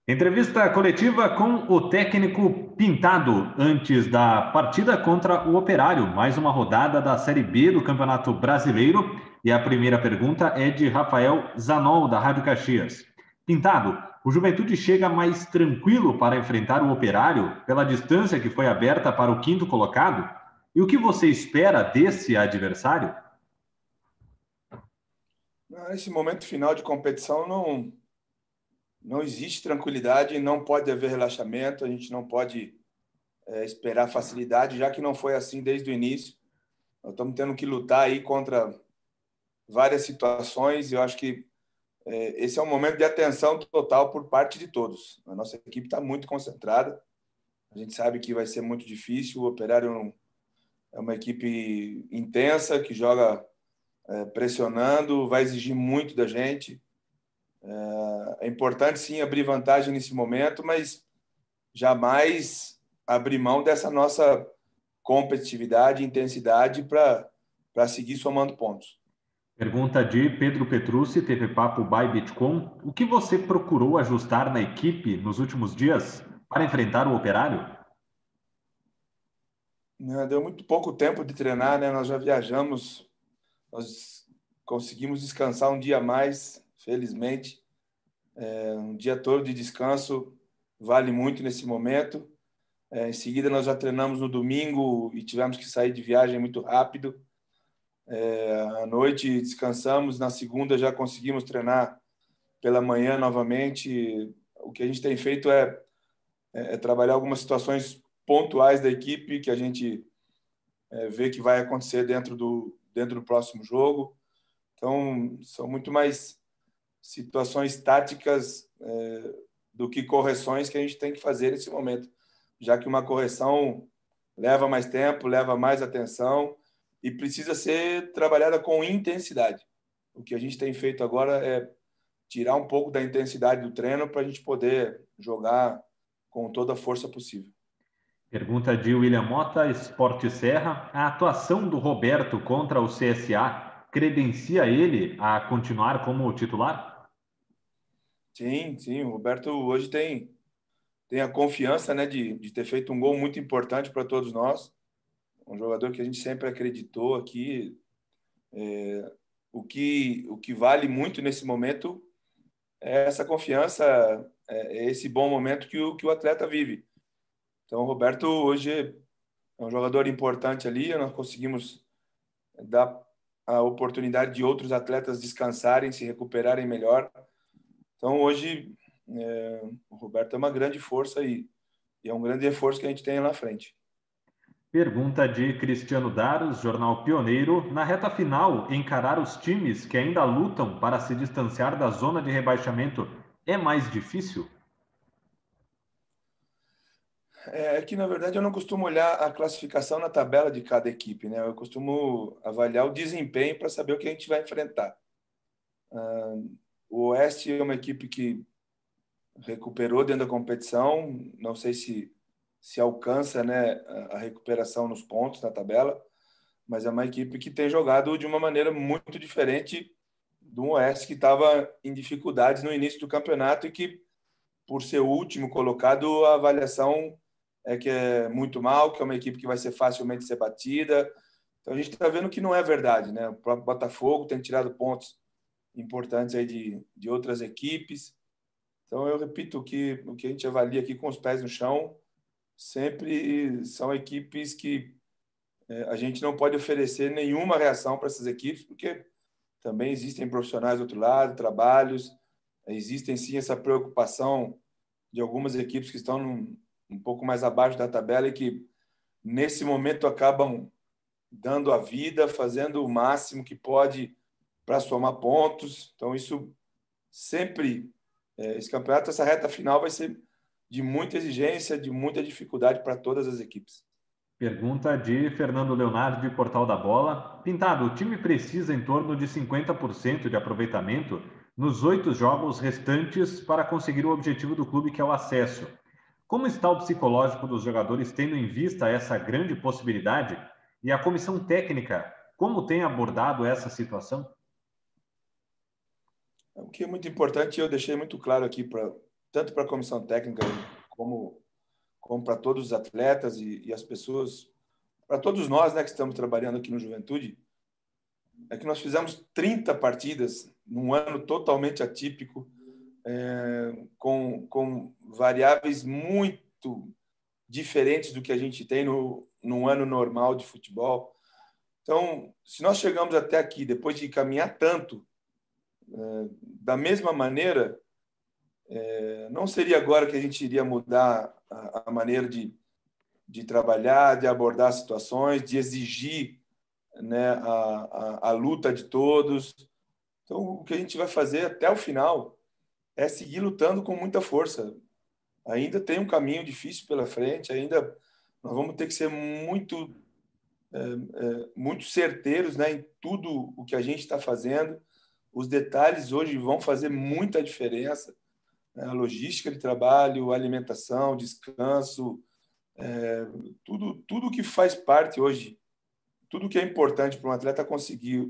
Entrevista coletiva com o técnico Pintado antes da partida contra o Operário. Mais uma rodada da Série B do Campeonato Brasileiro. E a primeira pergunta é de Rafael Zanol, da Rádio Caxias. Pintado, o Juventude chega mais tranquilo para enfrentar o Operário pela distância que foi aberta para o quinto colocado? E o que você espera desse adversário? Nesse momento final de competição não existe tranquilidade, não pode haver relaxamento, a gente não pode esperar facilidade, já que não foi assim desde o início. Nós estamos tendo que lutar aí contra várias situações e eu acho que esse é um momento de atenção total por parte de todos. A nossa equipe está muito concentrada, a gente sabe que vai ser muito difícil, o Operário é uma equipe intensa, que joga pressionando, vai exigir muito da gente. É importante, sim, abrir vantagem nesse momento, mas jamais abrir mão dessa nossa competitividade e intensidade para seguir somando pontos. Pergunta de Pedro Petrucci, TV Papo by Bitcom. O que você procurou ajustar na equipe nos últimos dias para enfrentar o Operário? Deu muito pouco tempo de treinar, né? Nós já viajamos, nós conseguimos descansar um dia a mais, felizmente. Um dia todo de descanso vale muito nesse momento. Em seguida, nós já treinamos no domingo e tivemos que sair de viagem muito rápido. À noite descansamos, na segunda já conseguimos treinar pela manhã novamente. O que a gente tem feito é trabalhar algumas situações pontuais da equipe que a gente vê que vai acontecer dentro do próximo jogo. Então, são muito mais situações táticas do que correções que a gente tem que fazer nesse momento, já que uma correção leva mais tempo, leva mais atenção e precisa ser trabalhada com intensidade. O que a gente tem feito agora é tirar um pouco da intensidade do treino para a gente poder jogar com toda a força possível. Pergunta de William Mota, Esporte Serra. A atuação do Roberto contra o CSA credencia ele a continuar como titular? Sim, sim, o Roberto hoje tem a confiança, né, de ter feito um gol muito importante para todos nós. Um jogador que a gente sempre acreditou aqui. O que vale muito nesse momento é essa confiança, é esse bom momento que o atleta vive. Então, o Roberto hoje é um jogador importante ali, nós conseguimos dar a oportunidade de outros atletas descansarem, se recuperarem melhor. Então, hoje, o Roberto é uma grande força e é um grande reforço que a gente tem lá na frente. Pergunta de Cristiano Daros, Jornal Pioneiro. Na reta final, encarar os times que ainda lutam para se distanciar da zona de rebaixamento é mais difícil? Que, na verdade, eu não costumo olhar a classificação na tabela de cada equipe, né? Eu costumo avaliar o desempenho para saber o que a gente vai enfrentar. O Oeste é uma equipe que recuperou dentro da competição, não sei se alcança, né, a recuperação nos pontos na tabela, mas é uma equipe que tem jogado de uma maneira muito diferente do Oeste, que estava em dificuldades no início do campeonato e que, por ser o último colocado, a avaliação é que é muito mal, que é uma equipe que vai ser facilmente ser batida. Então a gente está vendo que não é verdade, né? O próprio Botafogo tem tirado pontos importantes aí de outras equipes. Então eu repito o que a gente avalia aqui com os pés no chão sempre são equipes que a gente não pode oferecer nenhuma reação para essas equipes, porque também existem profissionais do outro lado, trabalhos, existem sim essa preocupação de algumas equipes que estão um pouco mais abaixo da tabela e que nesse momento acabam dando a vida, fazendo o máximo que pode para somar pontos. Então isso sempre, esse campeonato, essa reta final vai ser de muita exigência, de muita dificuldade para todas as equipes. Pergunta de Fernando Leonardo, de Portal da Bola. Pintado, o time precisa em torno de 50% de aproveitamento nos 8 jogos restantes para conseguir o objetivo do clube, que é o acesso. Como está o psicológico dos jogadores tendo em vista essa grande possibilidade? E a comissão técnica, como tem abordado essa situação? O que é muito importante, eu deixei muito claro aqui para tanto para a comissão técnica como para todos os atletas e as pessoas, para todos nós, né, que estamos trabalhando aqui no Juventude, é que nós fizemos 30 partidas num ano totalmente atípico, com variáveis muito diferentes do que a gente tem num ano normal de futebol. Então, se nós chegamos até aqui, depois de caminhar tanto, da mesma maneira, não seria agora que a gente iria mudar a maneira de trabalhar, de abordar situações, de exigir, né, a luta de todos. Então, o que a gente vai fazer até o final é seguir lutando com muita força. Ainda tem um caminho difícil pela frente, ainda nós vamos ter que ser muito certeiros, né, em tudo o que a gente está fazendo. Os detalhes hoje vão fazer muita diferença, né? A logística de trabalho, alimentação, descanso, tudo que faz parte hoje, tudo que é importante para um atleta conseguir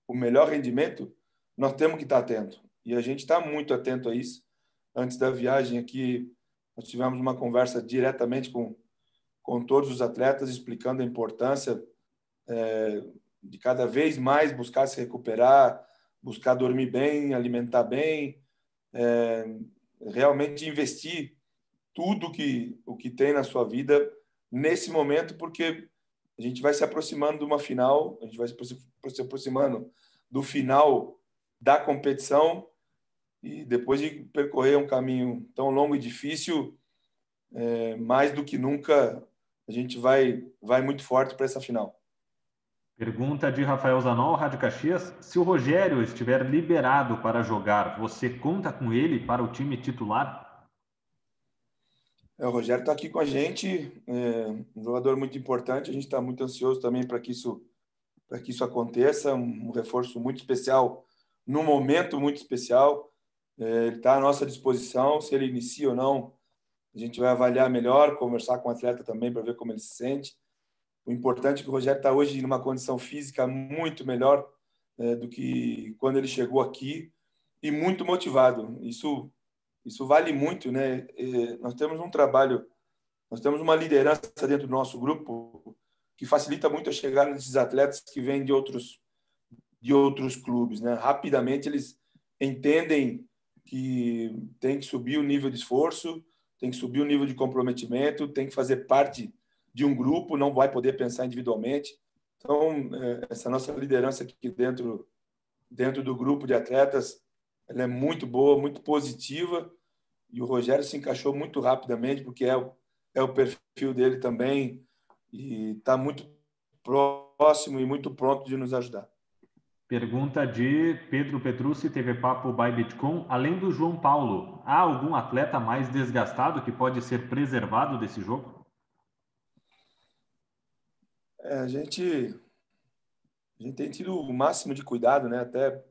o melhor rendimento, nós temos que estar atento. E a gente está muito atento a isso. Antes da viagem aqui, nós tivemos uma conversa diretamente com todos os atletas, explicando a importância de cada vez mais buscar se recuperar, buscar dormir bem, alimentar bem, realmente investir tudo o que tem na sua vida nesse momento, porque a gente vai se aproximando de uma final, a gente vai se aproximando do final da competição, e depois de percorrer um caminho tão longo e difícil, mais do que nunca, a gente vai muito forte para essa final. Pergunta de Rafael Zanol, Rádio Caxias. Se o Rogério estiver liberado para jogar, você conta com ele para o time titular? O Rogério está aqui com a gente, um jogador muito importante. A gente está muito ansioso também para que isso aconteça. Um reforço muito especial, num momento muito especial. Ele está à nossa disposição. Se ele inicia ou não, a gente vai avaliar melhor, conversar com o atleta também para ver como ele se sente. O importante é que o Rogério está hoje numa condição física muito melhor do que quando ele chegou aqui e muito motivado. Isso vale muito, né? Nós temos um trabalho, nós temos uma liderança dentro do nosso grupo que facilita muito a chegada desses atletas que vêm de outros clubes, né? Rapidamente eles entendem que tem que subir o nível de esforço, tem que subir o nível de comprometimento, tem que fazer parte de um grupo, não vai poder pensar individualmente. Então, essa nossa liderança aqui dentro do grupo de atletas, ela é muito boa, muito positiva, e o Rogério se encaixou muito rapidamente, porque é o perfil dele também, e está muito próximo e muito pronto de nos ajudar. Pergunta de Pedro Petrucci, TV Papo by Bitcom. Além do João Paulo, há algum atleta mais desgastado que pode ser preservado desse jogo? A gente tem tido o máximo de cuidado, né? Até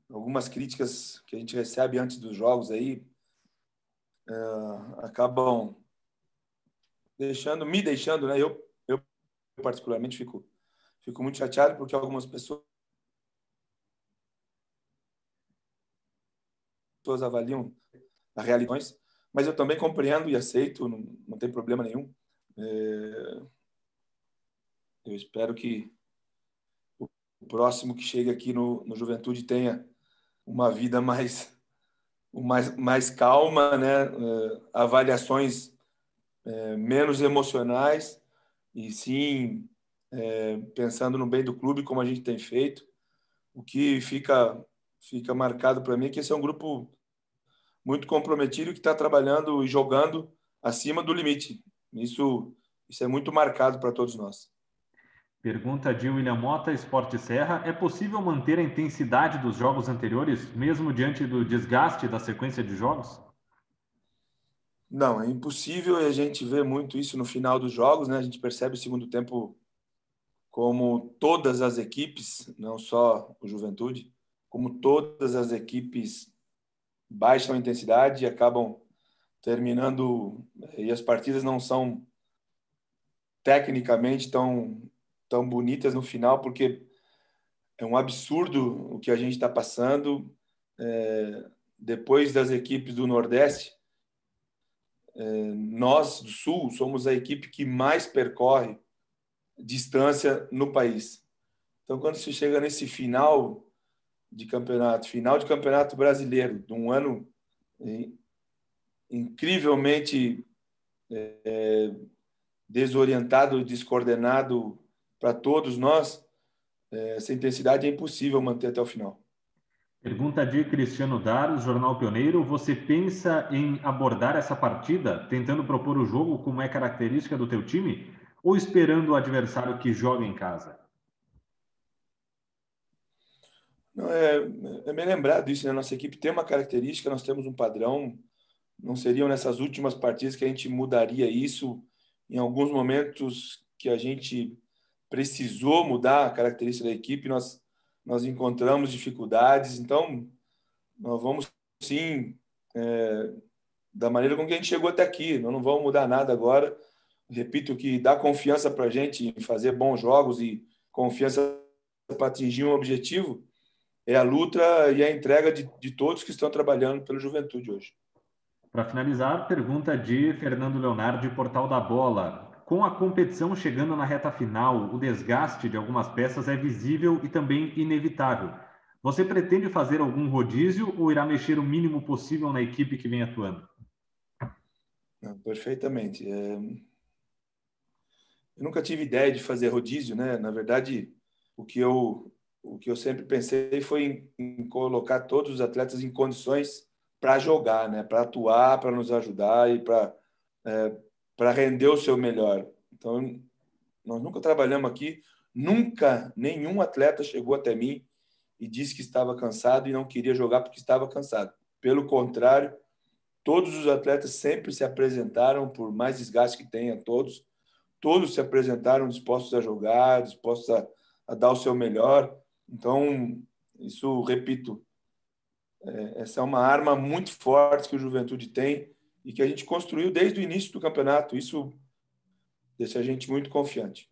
algumas críticas que a gente recebe antes dos jogos aí acabam me deixando, né? Eu particularmente fico muito chateado porque algumas pessoas avaliam a realidade, mas eu também compreendo e aceito, não tem problema nenhum. Eu espero que o próximo que chegue aqui no Juventude tenha uma vida mais calma, né? Avaliações menos emocionais e sim pensando no bem do clube, como a gente tem feito. O que fica marcado para mim é que esse é um grupo muito comprometido que está trabalhando e jogando acima do limite. Isso é muito marcado para todos nós. Pergunta de William Mota, Esporte Serra. É possível manter a intensidade dos jogos anteriores, mesmo diante do desgaste da sequência de jogos? Não, é impossível, e a gente vê muito isso no final dos jogos, né? A gente percebe o segundo tempo como todas as equipes, não só o Juventude, como todas as equipes baixam a intensidade e acabam terminando, e as partidas não são tecnicamente tão bonitas no final, porque é um absurdo o que a gente está passando. Depois das equipes do Nordeste, nós do Sul somos a equipe que mais percorre distância no país. Então, quando se chega nesse final de campeonato brasileiro, de um ano incrivelmente desorientado, descoordenado para todos nós, essa intensidade é impossível manter até o final. Pergunta de Cristiano Daros, Jornal Pioneiro. Você pensa em abordar essa partida tentando propor o jogo como é característica do teu time ou esperando o adversário que joga em casa? Não, é bem lembrado isso, né? Nossa equipe tem uma característica, nós temos um padrão. Não seriam nessas últimas partidas que a gente mudaria isso. Em alguns momentos que a gente precisou mudar a característica da equipe, nós encontramos dificuldades. Então, nós vamos sim, da maneira com que a gente chegou até aqui. Nós não vamos mudar nada agora. Repito que dá confiança para a gente em fazer bons jogos e confiança para atingir um objetivo é a luta e a entrega de todos que estão trabalhando pela juventude hoje. Para finalizar, pergunta de Fernando Leonardo, de Portal da Bola. Com a competição chegando na reta final, o desgaste de algumas peças é visível e também inevitável. Você pretende fazer algum rodízio ou irá mexer o mínimo possível na equipe que vem atuando? Não, perfeitamente. Eu nunca tive ideia de fazer rodízio, né? Na verdade, o que eu sempre pensei foi em colocar todos os atletas em condições para jogar, né? Para atuar, para nos ajudar e para render o seu melhor. Então, nós nunca trabalhamos aqui, nunca nenhum atleta chegou até mim e disse que estava cansado e não queria jogar porque estava cansado. Pelo contrário, todos os atletas sempre se apresentaram, por mais desgaste que tenha, todos se apresentaram dispostos a jogar, dispostos a dar o seu melhor. Então, isso, repito, essa é uma arma muito forte que o Juventude tem e que a gente construiu desde o início do campeonato. Isso deixa a gente muito confiante.